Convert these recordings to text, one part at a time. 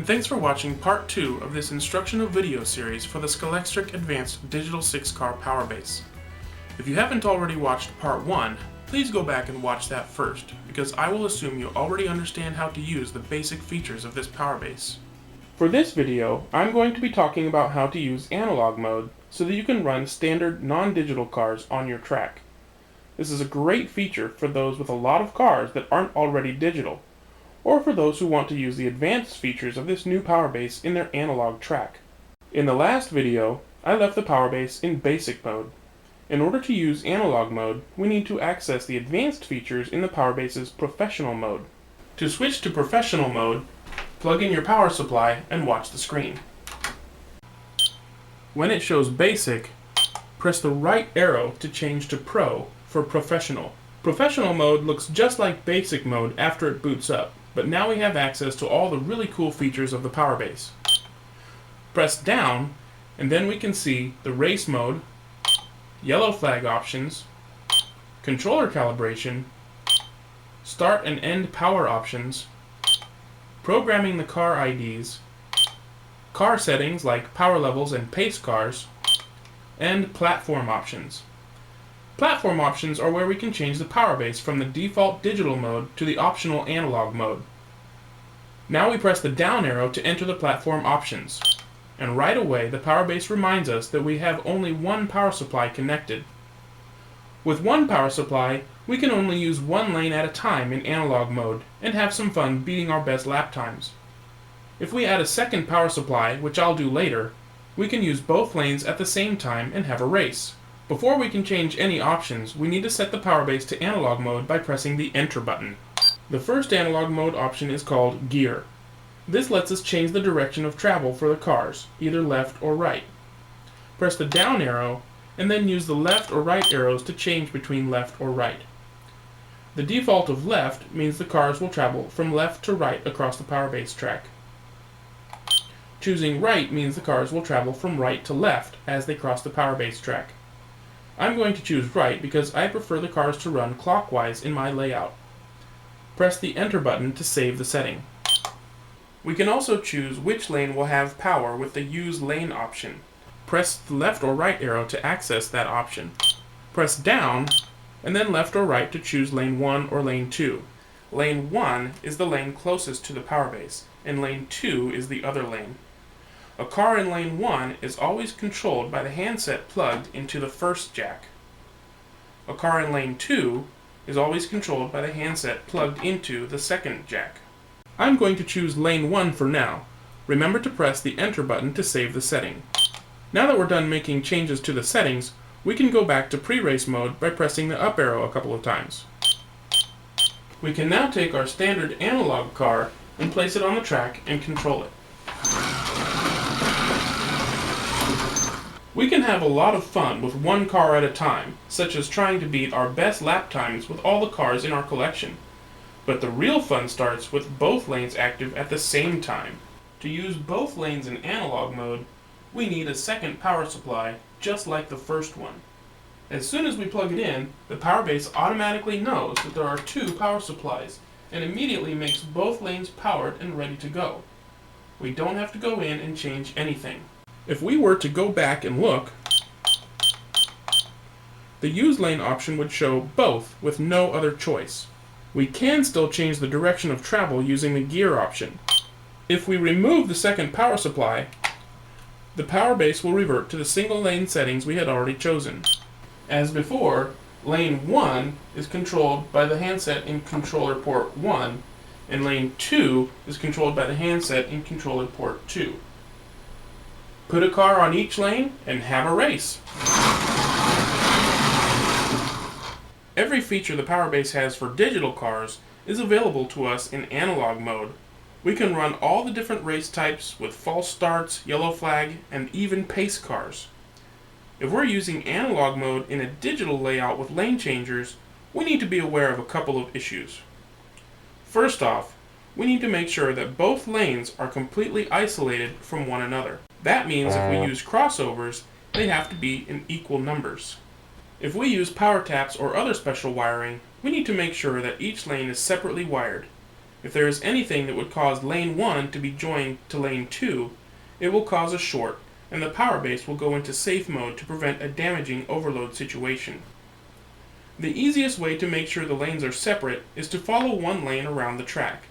thanks for watching part 2 of this instructional video series for the Scalextric Advanced Digital 6 Car Powerbase. If you haven't already watched part 1, please go back and watch that first, because I will assume you already understand how to use the basic features of this Powerbase. For this video, I'm going to be talking about how to use analog mode so that you can run standard non-digital cars on your track. This is a great feature for those with a lot of cars that aren't already digital, or for those who want to use the advanced features of this new Powerbase in their analog track. In the last video, I left the Powerbase in basic mode. In order to use analog mode, we need to access the advanced features in the Powerbase's professional mode. To switch to professional mode, plug in your power supply and watch the screen. When it shows basic, press the right arrow to change to Pro for professional. Professional mode looks just like basic mode after it boots up, but now we have access to all the really cool features of the Powerbase. Press down, and then we can see the race mode, yellow flag options, controller calibration, start and end power options, programming the car IDs, car settings like power levels and pace cars, and platform options. Platform options are where we can change the Powerbase from the default digital mode to the optional analog mode. Now we press the down arrow to enter the platform options, and right away the Powerbase reminds us that we have only one power supply connected. With one power supply, we can only use one lane at a time in analog mode and have some fun beating our best lap times. If we add a second power supply, which I'll do later, we can use both lanes at the same time and have a race. Before we can change any options, we need to set the Powerbase to analog mode by pressing the Enter button. The first analog mode option is called Gear. This lets us change the direction of travel for the cars, either left or right. Press the down arrow, and then use the left or right arrows to change between left or right. The default of left means the cars will travel from left to right across the Powerbase track. Choosing right means the cars will travel from right to left as they cross the Powerbase track. I'm going to choose right because I prefer the cars to run clockwise in my layout. Press the Enter button to save the setting. We can also choose which lane will have power with the Use Lane option. Press the left or right arrow to access that option. Press down, and then left or right to choose lane 1 or lane 2. Lane 1 is the lane closest to the Powerbase, and lane 2 is the other lane. A car in lane 1 is always controlled by the handset plugged into the first jack. A car in lane 2 is always controlled by the handset plugged into the second jack. I'm going to choose lane 1 for now. Remember to press the Enter button to save the setting. Now that we're done making changes to the settings, we can go back to pre-race mode by pressing the up arrow a couple of times. We can now take our standard analog car and place it on the track and control it. We can have a lot of fun with one car at a time, such as trying to beat our best lap times with all the cars in our collection. But the real fun starts with both lanes active at the same time. To use both lanes in analog mode, we need a second power supply, just like the first one. As soon as we plug it in, the Powerbase automatically knows that there are two power supplies, and immediately makes both lanes powered and ready to go. We don't have to go in and change anything. If we were to go back and look, the Use Lane option would show both with no other choice. We can still change the direction of travel using the Gear option. If we remove the second power supply, the Powerbase will revert to the single lane settings we had already chosen. As before, lane 1 is controlled by the handset in controller port 1, and lane 2 is controlled by the handset in controller port 2. Put a car on each lane and have a race. Every feature the Powerbase has for digital cars is available to us in analog mode. We can run all the different race types with false starts, yellow flag, and even pace cars. If we're using analog mode in a digital layout with lane changers, we need to be aware of a couple of issues. First off, we need to make sure that both lanes are completely isolated from one another. That means if we use crossovers, they have to be in equal numbers. If we use power taps or other special wiring, we need to make sure that each lane is separately wired. If there is anything that would cause lane 1 to be joined to lane 2, it will cause a short, and the power base will go into safe mode to prevent a damaging overload situation. The easiest way to make sure the lanes are separate is to follow one lane around the track.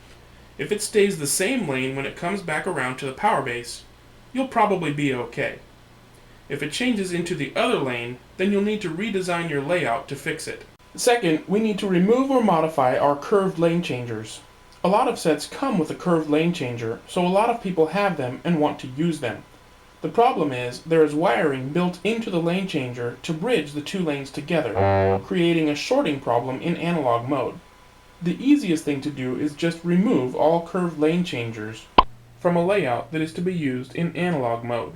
If it stays the same lane when it comes back around to the power base, you'll probably be okay. If it changes into the other lane, then you'll need to redesign your layout to fix it. Second, we need to remove or modify our curved lane changers. A lot of sets come with a curved lane changer, so a lot of people have them and want to use them. The problem is, there is wiring built into the lane changer to bridge the two lanes together, creating a shorting problem in analog mode. The easiest thing to do is just remove all curved lane changers from a layout that is to be used in analog mode.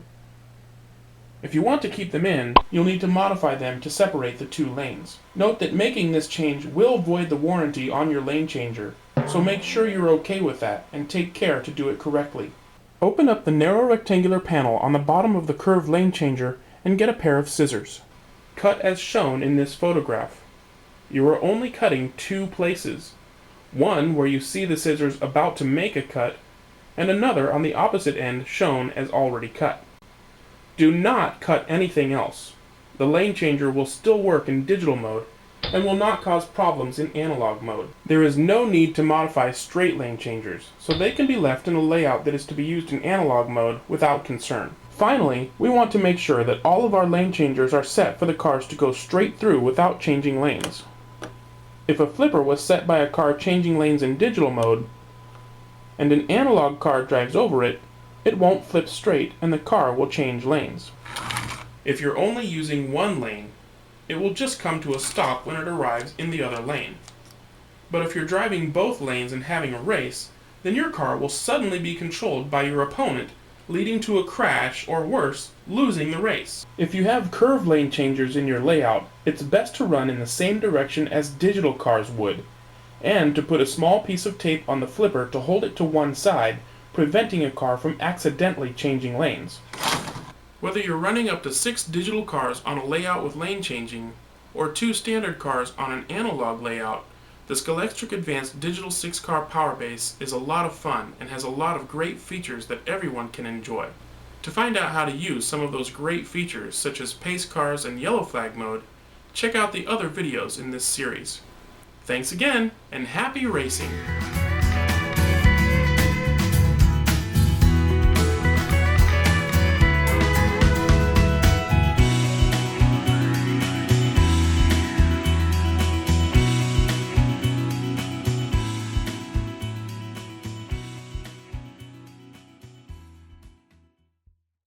If you want to keep them in, you'll need to modify them to separate the two lanes. Note that making this change will void the warranty on your lane changer, so make sure you're okay with that and take care to do it correctly. Open up the narrow rectangular panel on the bottom of the curved lane changer and get a pair of scissors. Cut as shown in this photograph. You are only cutting two places. One where you see the scissors about to make a cut, and another on the opposite end shown as already cut. Do not cut anything else. The lane changer will still work in digital mode and will not cause problems in analog mode. There is no need to modify straight lane changers, so they can be left in a layout that is to be used in analog mode without concern. Finally, we want to make sure that all of our lane changers are set for the cars to go straight through without changing lanes. If a flipper was set by a car changing lanes in digital mode, and an analog car drives over it, it won't flip straight and the car will change lanes. If you're only using one lane, it will just come to a stop when it arrives in the other lane. But if you're driving both lanes and having a race, then your car will suddenly be controlled by your opponent, leading to a crash or worse, losing the race. If you have curved lane changers in your layout, it's best to run in the same direction as digital cars would, and to put a small piece of tape on the flipper to hold it to one side, preventing a car from accidentally changing lanes. Whether you're running up to 6 digital cars on a layout with lane changing, or 2 standard cars on an analog layout, the Scalextric Advanced Digital 6-Car Powerbase is a lot of fun and has a lot of great features that everyone can enjoy. To find out how to use some of those great features, such as pace cars and yellow flag mode, check out the other videos in this series. Thanks again, and happy racing!